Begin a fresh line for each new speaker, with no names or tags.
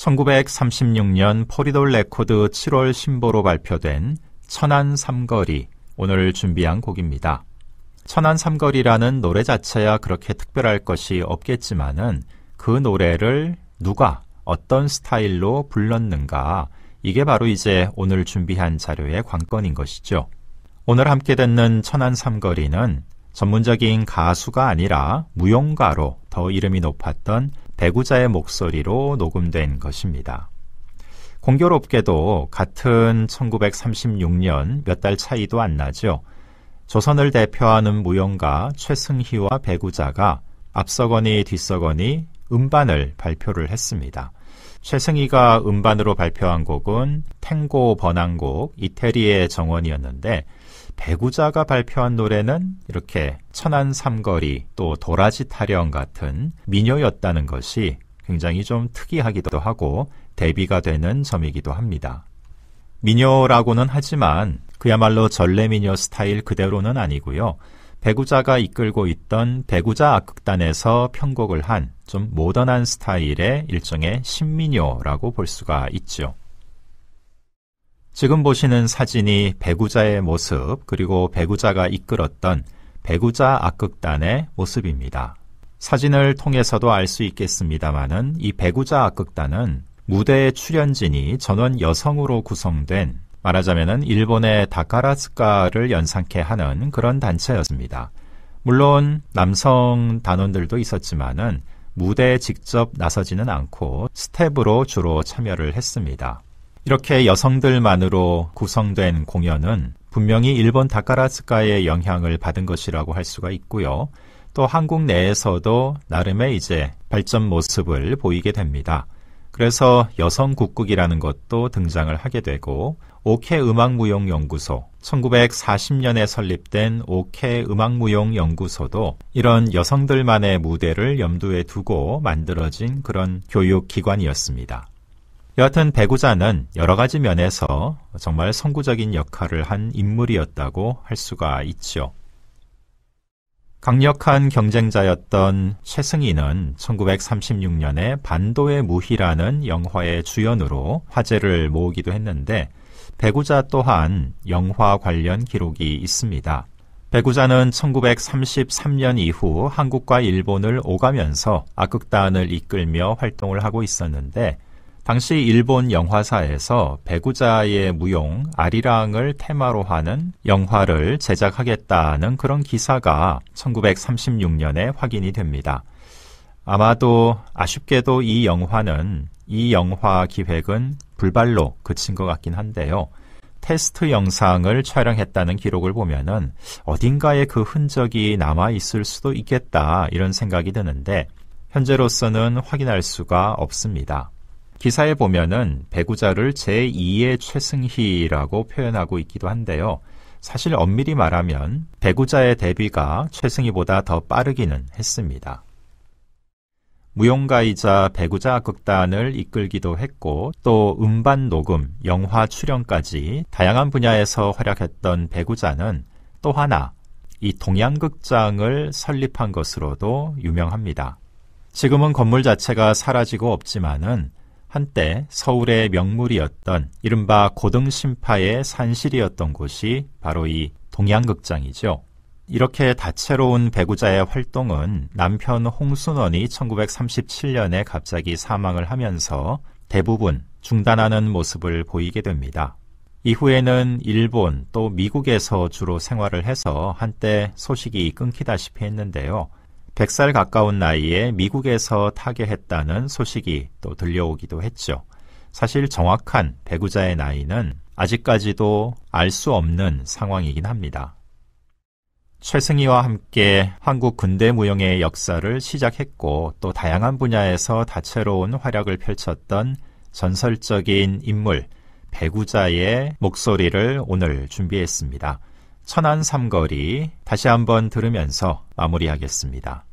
1936년 포리돌 레코드 7월 신보로 발표된 천안 삼거리, 오늘 준비한 곡입니다. 천안 삼거리라는 노래 자체야 그렇게 특별할 것이 없겠지만은 그 노래를 누가 어떤 스타일로 불렀는가, 이게 바로 이제 오늘 준비한 자료의 관건인 것이죠. 오늘 함께 듣는 천안 삼거리는 전문적인 가수가 아니라 무용가로 더 이름이 높았던 배구자의 목소리로 녹음된 것입니다. 공교롭게도 같은 1936년 몇 달 차이도 안 나죠. 조선을 대표하는 무용가 최승희와 배구자가 앞서거니 뒤서거니 음반을 발표를 했습니다. 최승희가 음반으로 발표한 곡은 탱고 번안곡 이태리의 정원이었는데, 배구자가 발표한 노래는 이렇게 천안 삼거리 또 도라지 타령 같은 민요였다는 것이 굉장히 좀 특이하기도 하고 대비가 되는 점이기도 합니다. 민요라고는 하지만 그야말로 전래민요 스타일 그대로는 아니고요. 배구자가 이끌고 있던 배구자 악극단에서 편곡을 한 좀 모던한 스타일의 일종의 신민요라고 볼 수가 있죠. 지금 보시는 사진이 배구자의 모습, 그리고 배구자가 이끌었던 배구자 악극단의 모습입니다. 사진을 통해서도 알 수 있겠습니다마는 이 배구자 악극단은 무대의 출연진이 전원 여성으로 구성된, 말하자면은 일본의 다카라츠카를 연상케 하는 그런 단체였습니다. 물론 남성 단원들도 있었지만은 무대에 직접 나서지는 않고 스텝으로 주로 참여를 했습니다. 이렇게 여성들만으로 구성된 공연은 분명히 일본 다카라츠카의 영향을 받은 것이라고 할 수가 있고요. 또 한국 내에서도 나름의 이제 발전 모습을 보이게 됩니다. 그래서 여성국극이라는 것도 등장을 하게 되고, 오케 음악무용연구소, 1940년에 설립된 오케 음악무용연구소도 이런 여성들만의 무대를 염두에 두고 만들어진 그런 교육기관이었습니다. 여하튼 배구자는 여러 가지 면에서 정말 선구적인 역할을 한 인물이었다고 할 수가 있죠. 강력한 경쟁자였던 최승희는 1936년에 반도의 무희라는 영화의 주연으로 화제를 모으기도 했는데, 배구자 또한 영화 관련 기록이 있습니다. 배구자는 1933년 이후 한국과 일본을 오가면서 악극단을 이끌며 활동을 하고 있었는데, 당시 일본 영화사에서 배구자의 무용 아리랑을 테마로 하는 영화를 제작하겠다는 그런 기사가 1936년에 확인이 됩니다. 아마도 아쉽게도 이 영화 기획은 불발로 그친 것 같긴 한데요. 테스트 영상을 촬영했다는 기록을 보면은 어딘가에 그 흔적이 남아있을 수도 있겠다, 이런 생각이 드는데 현재로서는 확인할 수가 없습니다. 기사에 보면은 배구자를 제2의 최승희라고 표현하고 있기도 한데요. 사실 엄밀히 말하면 배구자의 데뷔가 최승희보다 더 빠르기는 했습니다. 무용가이자 배구자 악극단을 이끌기도 했고, 또 음반 녹음, 영화 출연까지 다양한 분야에서 활약했던 배구자는 또 하나, 이 동양극장을 설립한 것으로도 유명합니다. 지금은 건물 자체가 사라지고 없지만은 한때 서울의 명물이었던 이른바 고등신파의 산실이었던 곳이 바로 이 동양극장이죠. 이렇게 다채로운 배구자의 활동은 남편 홍순원이 1937년에 갑자기 사망을 하면서 대부분 중단하는 모습을 보이게 됩니다. 이후에는 일본 또 미국에서 주로 생활을 해서 한때 소식이 끊기다시피 했는데요. 100살 가까운 나이에 미국에서 타계했다는 소식이 또 들려오기도 했죠. 사실 정확한 배구자의 나이는 아직까지도 알 수 없는 상황이긴 합니다. 최승희와 함께 한국 근대 무용의 역사를 시작했고, 또 다양한 분야에서 다채로운 활약을 펼쳤던 전설적인 인물 배구자의 목소리를 오늘 준비했습니다. 천안 삼거리 다시 한번 들으면서 마무리하겠습니다.